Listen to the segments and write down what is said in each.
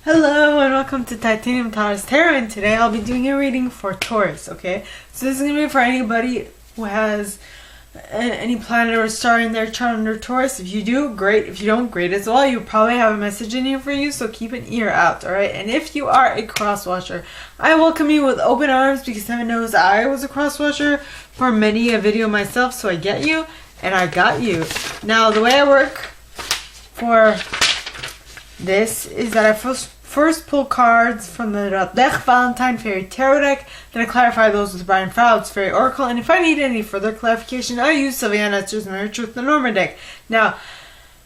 Hello and welcome to Titanium Taurus Tarot, and today I'll be doing a reading for Taurus, okay? So this is going to be for anybody who has any planet or star in their chart under Taurus. If you do, great. If you don't, great as well. You probably have a message in here for you, so keep an ear out, alright? And if you are a cross-watcher, I welcome you with open arms because heaven knows I was a cross-watcher for many a video myself, so I get you and I got you. Now, the way I work for this is that I first pull cards from the Deck Valentine Fairy Tarot deck, then I clarify those with Brian Froud's Fairy Oracle, and if I need any further clarification, I use Sylviane Esther's Mirror Truth the Norman deck. Now,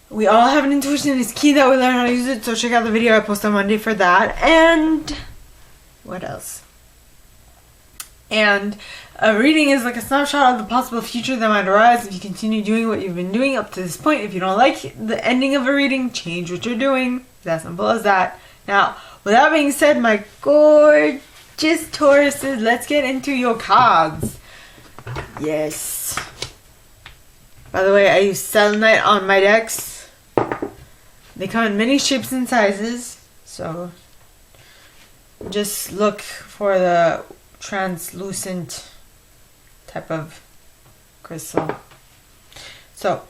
we all have an intuition. It's key that we learn how to use it, so check out the video I post on Monday for that. And what else? And a reading is like a snapshot of the possible future that might arise if you continue doing what you've been doing up to this point. If you don't like the ending of a reading, change what you're doing. It's as simple as that. Now, with that being said, my gorgeous Tauruses, let's get into your cards. Yes. By the way, I use selenite on my decks. They come in many shapes and sizes, so just look for the translucent type of crystal. So,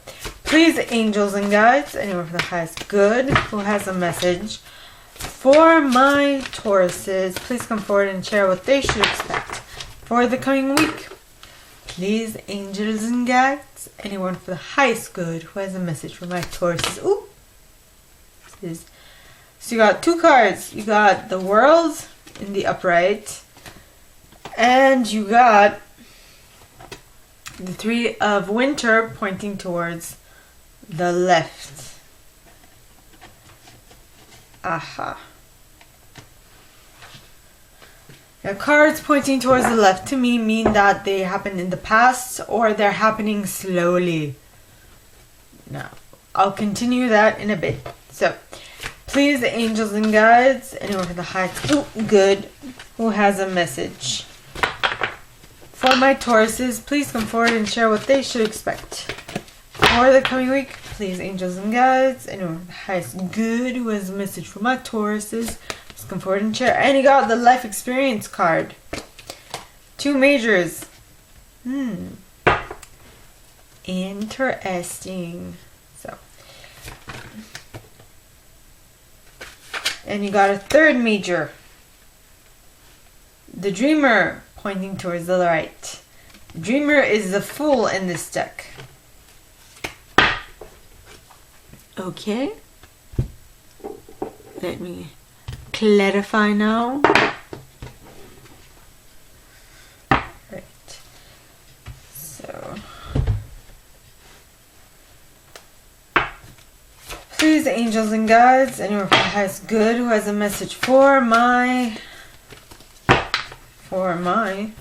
please, angels and guides, anyone for the highest good who has a message for my Tauruses, please come forward and share what they should expect for the coming week. Please, angels and guides, anyone for the highest good who has a message for my Tauruses. Ooh! So you got two cards. You got the World in the upright, and you got the Three of Winter pointing towards the left. Aha. Now, cards pointing towards the left to me mean that they happened in the past or they're happening slowly. Now, I'll continue that in a bit. So, please, angels and guides, anyone for the highest good who has a message for my Tauruses, please come forward and share what they should expect for the coming week. Please, angels and guides, anyone with the highest good who has a message for my Tauruses, please come forward and share. And you got the life experience card. Two majors. Interesting. So. And you got a third major. The Dreamer pointing towards the right. The Dreamer is the Fool in this deck. Okay, let me clarify now. Right, so please, angels and guides, anyone for the highest good who has a message for my Tauruses,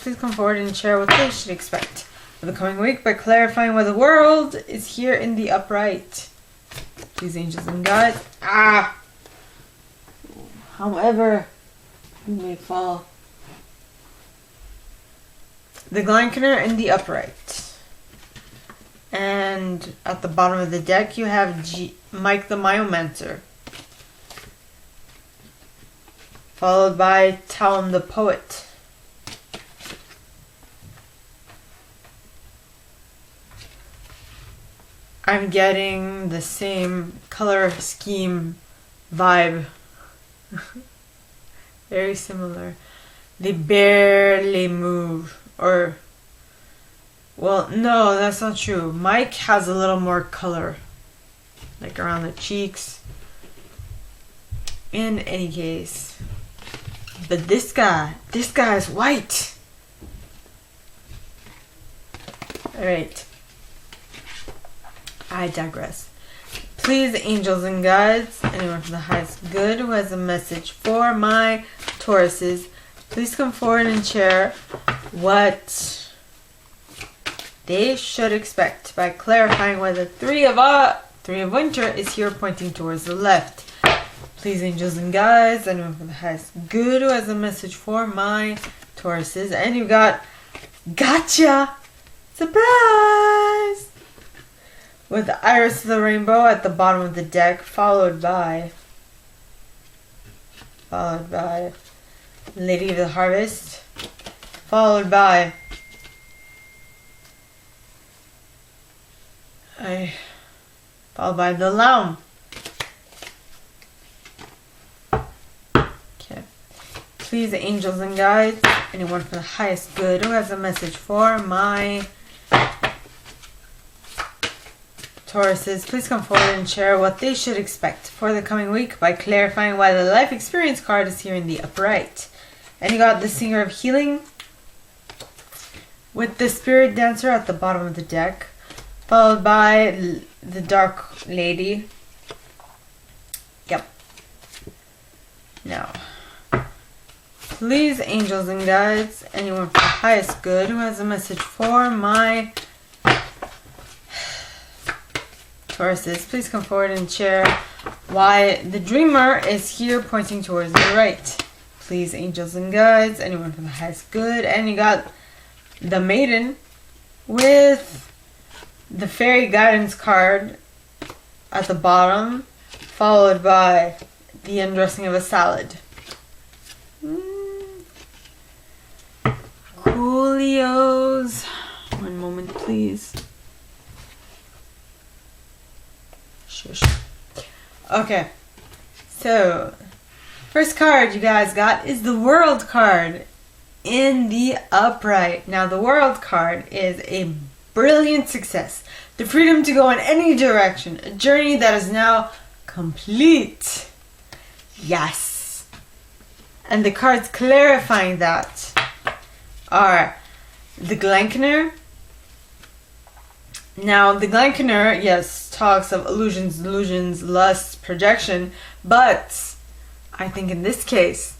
please come forward and share what they should expect for the coming week by clarifying why the World is here in the upright. Please, angels and guides. However you may fall. The Glankener in the upright. And at the bottom of the deck you have Mike the Myomancer, followed by Talon the Poet. I'm getting the same color scheme vibe. Very similar. They barely move. Or, well, no, that's not true. Mike has a little more color, like around the cheeks. In any case. But this guy is white. Alright. I digress. Please, angels and guides, anyone from the highest good who has a message for my Tauruses, please come forward and share what they should expect by clarifying why the Three of Winter is here pointing towards the left. Please, angels and guides, anyone from the highest good who has a message for my Tauruses, and you got gotcha! Surprise! with the Iris of the Rainbow at the bottom of the deck, followed by Lady of the Harvest, followed by the Lamb. Okay. Please, angels and guides, anyone for the highest good who has a message for my Tauruses, please come forward and share what they should expect for the coming week by clarifying why the life experience card is here in the upright. And you got the Singer of Healing with the Spirit Dancer at the bottom of the deck, followed by the Dark Lady. Yep. Now, please, angels and guides, anyone for the highest good who has a message for my Tauruses, please come forward and share why the Dreamer is here pointing towards the right. Please, angels and guides, anyone for the highest good. And you got the Maiden with the Fairy Guidance card at the bottom, followed by the Undressing of a Salad. Coolios. One moment, please. Shush. Okay, so first card you guys got is the World card in the upright. Now the World card is a brilliant success, the freedom to go in any direction, a journey that is now complete. Yes. And the cards clarifying that are the Glenkener. Now, the Glenkener, yes, talks of illusions, delusions, lust, projection, but I think in this case,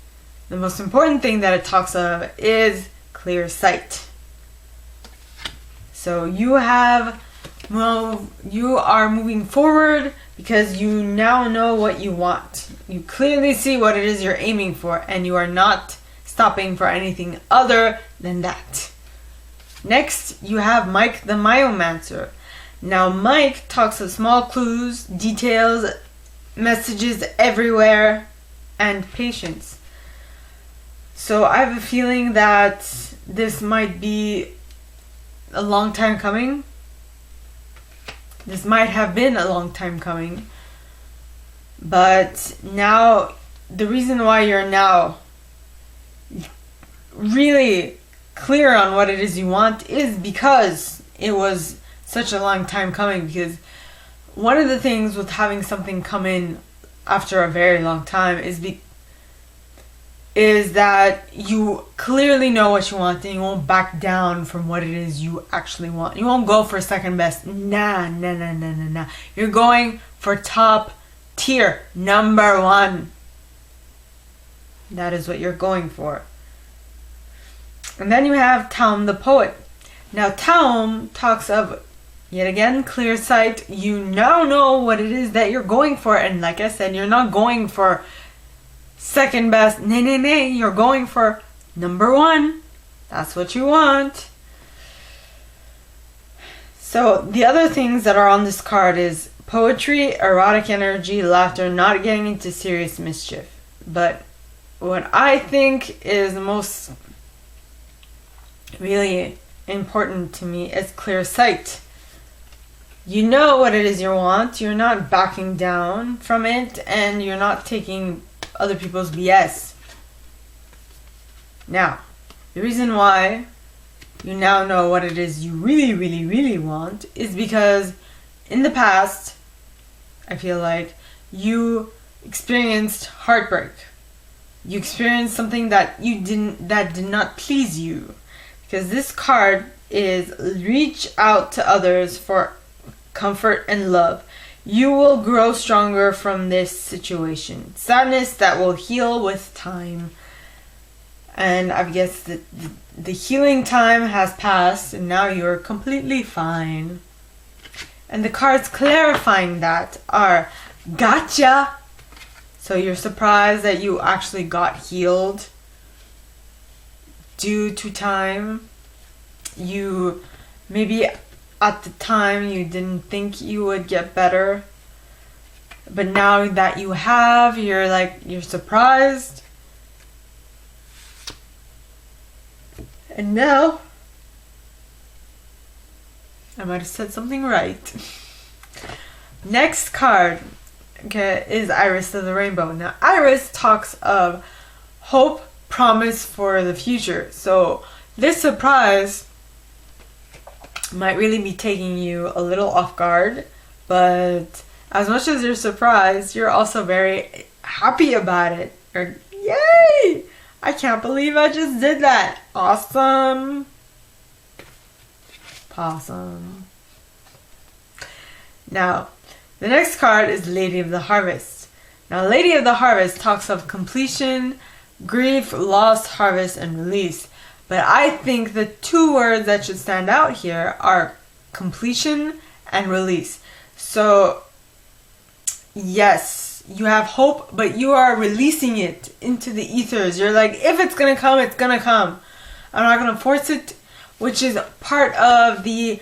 the most important thing that it talks of is clear sight. So you are moving forward because you now know what you want. You clearly see what it is you're aiming for, and you are not stopping for anything other than that. Next, you have Mike the Myomancer. Now, Mike talks of small clues, details, messages everywhere, and patience. So I have a feeling that this might be a long time coming. This might have been a long time coming. But now, the reason why you're now really clear on what it is you want is because it was such a long time coming. Because one of the things with having something come in after a very long time is that you clearly know what you want and you won't back down from what it is you actually want. You won't go for second best. Nah. You're going for top tier, number one. That is what you're going for. And then you have Taum the Poet. Now Taum talks of, yet again, clear sight. You now know what it is that you're going for. And like I said, you're not going for second best. Nay. You're going for number one. That's what you want. So the other things that are on this card is poetry, erotic energy, laughter, not getting into serious mischief. But what I think is most really important to me is clear sight. You know what it is you want. You're not backing down from it, and you're not taking other people's BS. Now, the reason why you now know what it is you really want is because in the past, I feel like you experienced heartbreak. You experienced something that did not please you. Because this card is reach out to others for comfort and love. You will grow stronger from this situation. Sadness that will heal with time. And I guess the healing time has passed and now you're completely fine. And the cards clarifying that are gotcha. So you're surprised that you actually got healed due to time. You maybe at the time you didn't think you would get better, but now that you have, you're surprised. And now, I might have said something right. Next card, okay, is Iris of the Rainbow. Now, Iris talks of hope, promise for the future. So this surprise might really be taking you a little off guard, but as much as you're surprised, you're also very happy about it. Or, yay! I can't believe I just did that. Awesome. Possum. Now, the next card is Lady of the Harvest. Now, Lady of the Harvest talks of completion, grief, loss, harvest, and release. But I think the two words that should stand out here are completion and release. So, yes, you have hope, but you are releasing it into the ethers. You're like, if it's gonna come, it's gonna come. I'm not gonna force it, which is part of the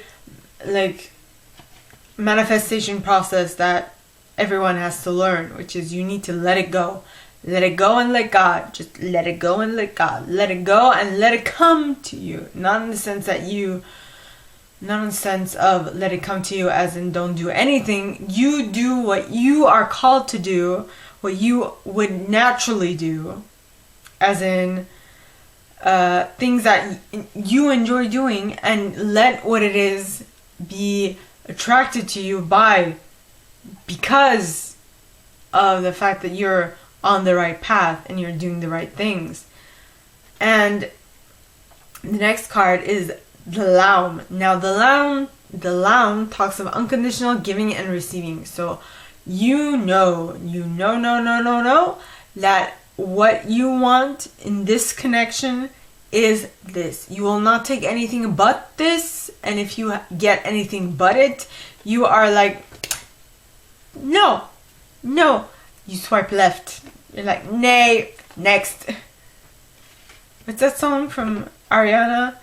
manifestation process that everyone has to learn, which is you need to let it go. Let it go and let God. Just let it go and let God. Let it go and let it come to you. Not in the sense of let it come to you as in don't do anything. You do what you are called to do, what you would naturally do, as in things that you enjoy doing, and let what it is be attracted to you because of the fact that you're on the right path and you're doing the right things. And the next card is the Lamb. Now the Lamb talks of unconditional giving and receiving. So you know that what you want in this connection is this. You will not take anything but this, and if you get anything but it, you are like, no. You swipe left. You're like, nay, next. What's that song from Ariana?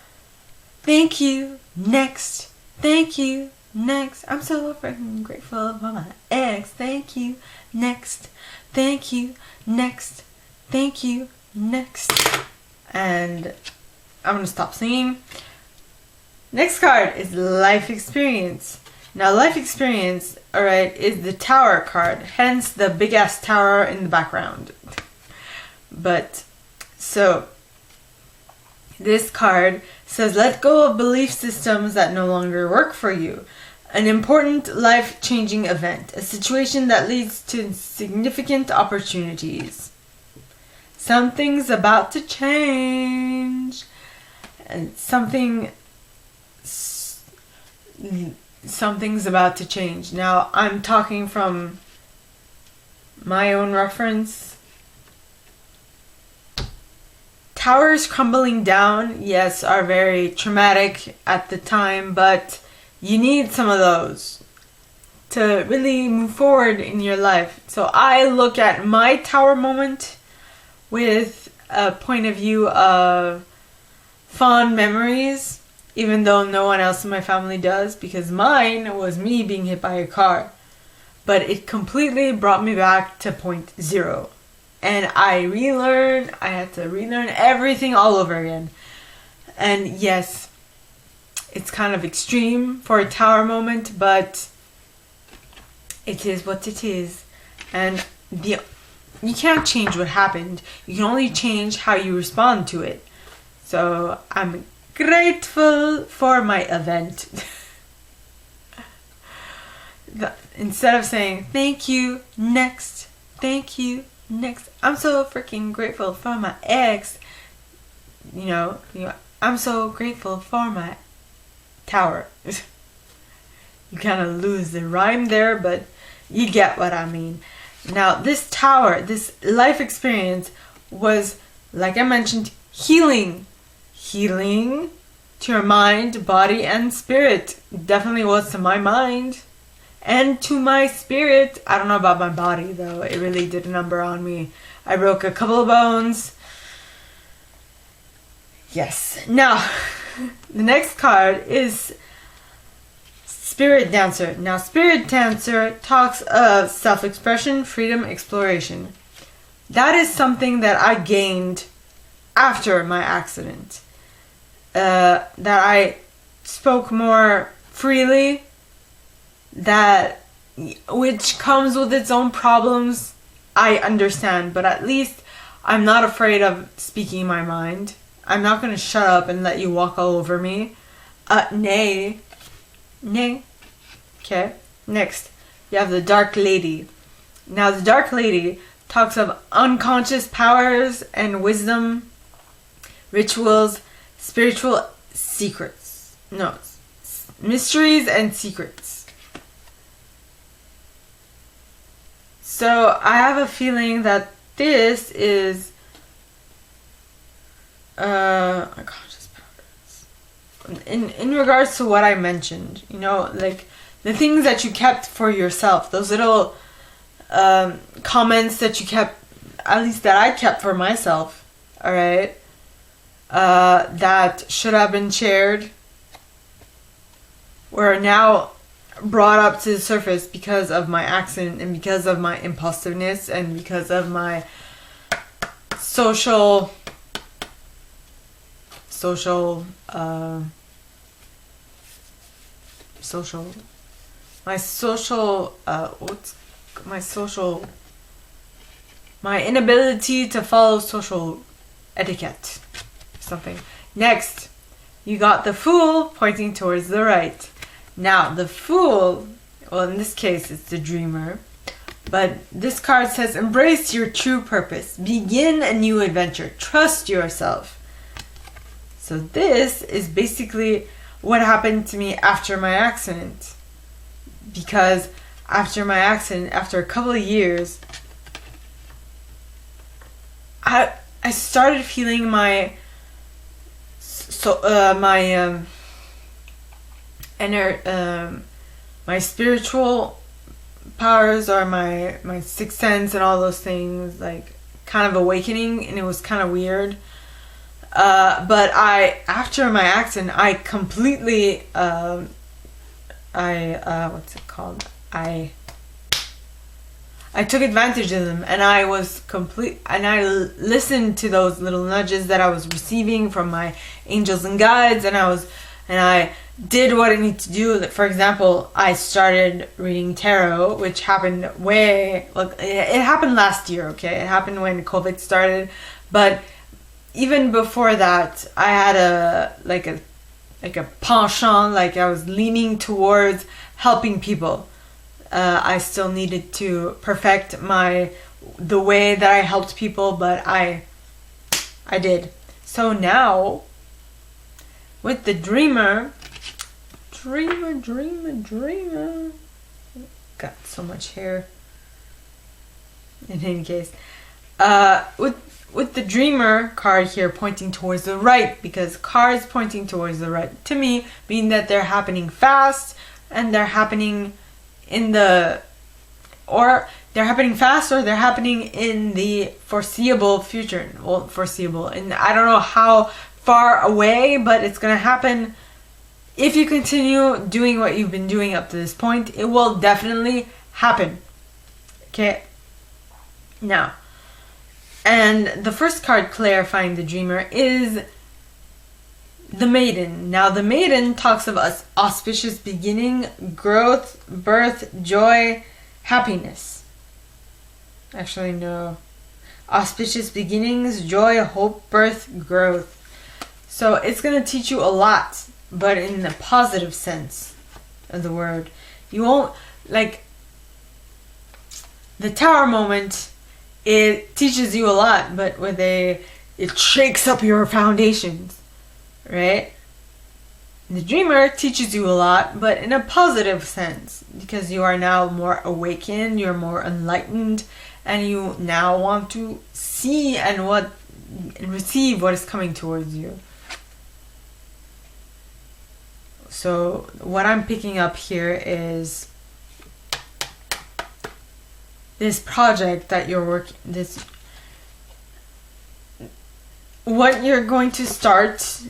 Thank you, next. Thank you, next. I'm so freaking grateful for my ex. Thank you, next. Thank you, next. Thank you, next. And I'm gonna stop singing. Next card is Life Experience. Now, Life Experience, alright, is the Tower card, hence the big ass tower in the background. But, so, this card says, let go of belief systems that no longer work for you. An important life-changing event, a situation that leads to significant opportunities. Something's about to change. And something's about to change. Now, I'm talking from my own reference. Towers crumbling down, yes, are very traumatic at the time, but you need some of those to really move forward in your life. So I look at my tower moment with a point of view of fond memories, even though no one else in my family does, because mine was me being hit by a car. But it completely brought me back to point zero. And I had to relearn everything all over again. And yes, it's kind of extreme for a tower moment, but it is what it is. And you can't change what happened. You can only change how you respond to it. So I'm grateful for my event. Instead of saying thank you, next, thank you, next, I'm so freaking grateful for my ex. You know, I'm so grateful for my tower. You kind of lose the rhyme there, but you get what I mean. Now, this tower, this life experience was, like I mentioned, healing. Healing to your mind, body, and spirit. Definitely was to my mind. And to my spirit. I don't know about my body, though. It really did a number on me. I broke a couple of bones. Yes. Now, the next card is Spirit Dancer. Now, Spirit Dancer talks of self-expression, freedom, exploration. That is something that I gained after my accident. That I spoke more freely, which comes with its own problems, I understand, but at least I'm not afraid of speaking my mind. I'm not going to shut up and let you walk all over me. Nay. Okay, next, you have the Dark Lady. Now, the Dark Lady talks of unconscious powers and wisdom, rituals, spiritual secrets. No, mysteries and secrets. So, I have a feeling that this is unconscious powers. In regards to what I mentioned, you know, like the things that you kept for yourself, those little comments that you kept, at least that I kept for myself, alright, that should have been shared, were now brought up to the surface because of my accident and because of my impulsiveness and because of my social my inability to follow social etiquette, something. Next, you got the Fool pointing towards the right. Now, the Fool, well, in this case, it's the Dreamer, but this card says, embrace your true purpose, begin a new adventure, trust yourself. So this is basically what happened to me after my accident. Because after my accident, after a couple of years, I started feeling my spiritual powers, or my sixth sense and all those things, like kind of awakening, and it was kind of weird. But after my accident, I completely, what's it called? I took advantage of them, and I listened to those little nudges that I was receiving from my angels and guides, and I did what I need to do. For example, I started reading tarot, which happened it happened last year, okay? It happened when COVID started, but even before that, I had a penchant, like I was leaning towards helping people. I still needed to perfect the way that I helped people, but I did. So now, with the Dreamer, got so much hair. In any case, with the Dreamer card here pointing towards the right, because cards pointing towards the right to me mean that they're happening fast, and they're happening they're happening fast, or they're happening in the foreseeable future. Well, foreseeable, and I don't know how far away, but it's gonna happen. If you continue doing what you've been doing up to this point, it will definitely happen. Okay. Now, and the first card clarifying the Dreamer is the Maiden. Now, the Maiden talks of us auspicious beginning, growth, birth, joy, happiness. Actually, no. Auspicious beginnings, joy, hope, birth, growth. So it's going to teach you a lot, but in the positive sense of the word. You won't, like, the Tower moment, it teaches you a lot, but it shakes up your foundations, right? The Dreamer teaches you a lot, but in a positive sense, because you are now more awakened, you're more enlightened, and you now want to see and receive what is coming towards you. So what I'm picking up here is this project that you're working, what you're going to start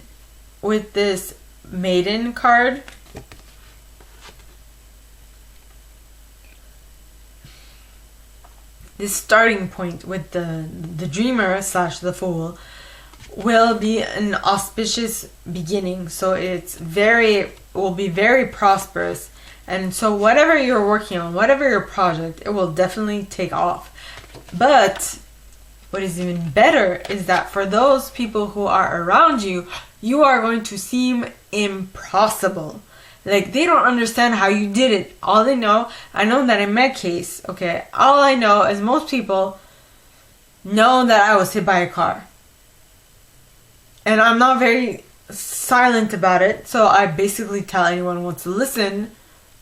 with this Maiden card this starting point with the dreamer slash the fool will be an auspicious beginning. So it will be very prosperous. And so whatever you're working on, whatever your project, it will definitely take off. But what is even better is that for those people who are around you, you are going to seem impossible. Like, they don't understand how you did it. All they know, I know that in my case, okay, all I know is most people know that I was hit by a car. And I'm not very silent about it, so I basically tell anyone who wants to listen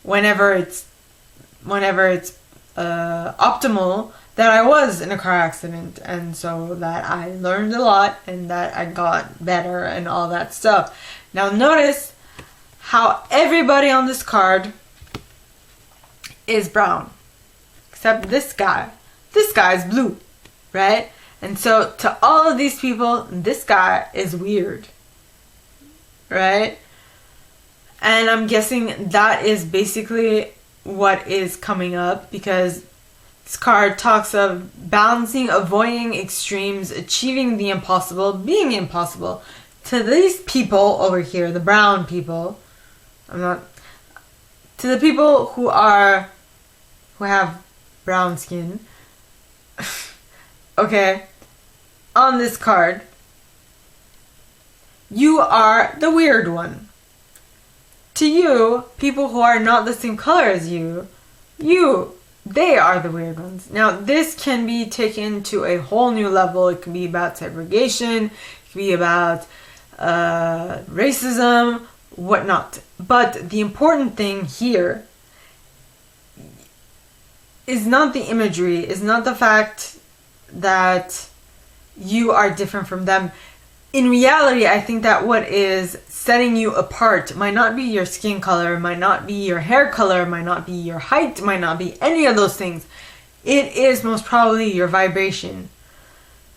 whenever it's optimal that I was in a car accident, and so that I learned a lot and that I got better and all that stuff. Now notice how everybody on this card is brown, except this guy. This guy is blue, right? And so to all of these people, this guy is weird, right? And I'm guessing that is basically what is coming up, because this card talks of balancing, avoiding extremes, achieving the impossible, being impossible. To these people over here, the brown people, to the people who have brown skin, okay, on this card, you are the weird one. To you, people who are not the same color as you, they are the weird ones. Now, this can be taken to a whole new level. It can be about segregation, it can be about racism, whatnot. But the important thing here is not the imagery, is not the fact that you are different from them. In reality, I think that what is setting you apart might not be your skin color, might not be your hair color, might not be your height, might not be any of those things. It is most probably your vibration,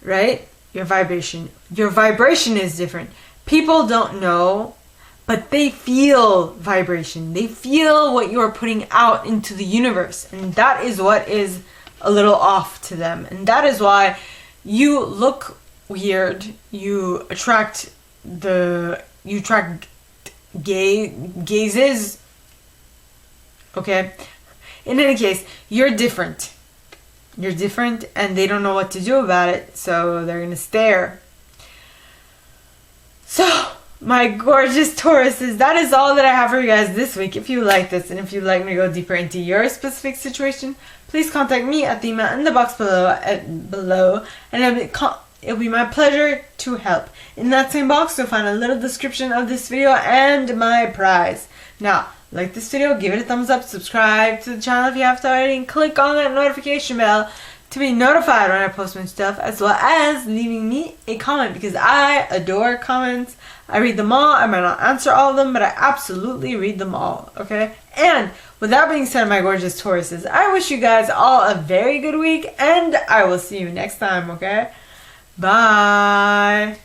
right? Your vibration. Your vibration is different. People don't know, but they feel vibration. They feel what you are putting out into the universe. And that is what is a little off to them. And that is why you look weird. You attract gazes. Okay? In any case, you're different. You're different, and they don't know what to do about it, so they're gonna stare. So, my gorgeous Tauruses, that is all that I have for you guys this week. If you like this, and if you'd like me to go deeper into your specific situation, please contact me at the email in the box below, and it'll be my pleasure to help. In that same box, you'll find a little description of this video and my prize. Now, like this video, give it a thumbs up, subscribe to the channel if you haven't already, and click on that notification bell to be notified when I post my stuff, as well as leaving me a comment, because I adore comments. I read them all. I might not answer all of them, but I absolutely read them all, okay? And with that being said, my gorgeous Tauruses, I wish you guys all a very good week, and I will see you next time, okay? Bye!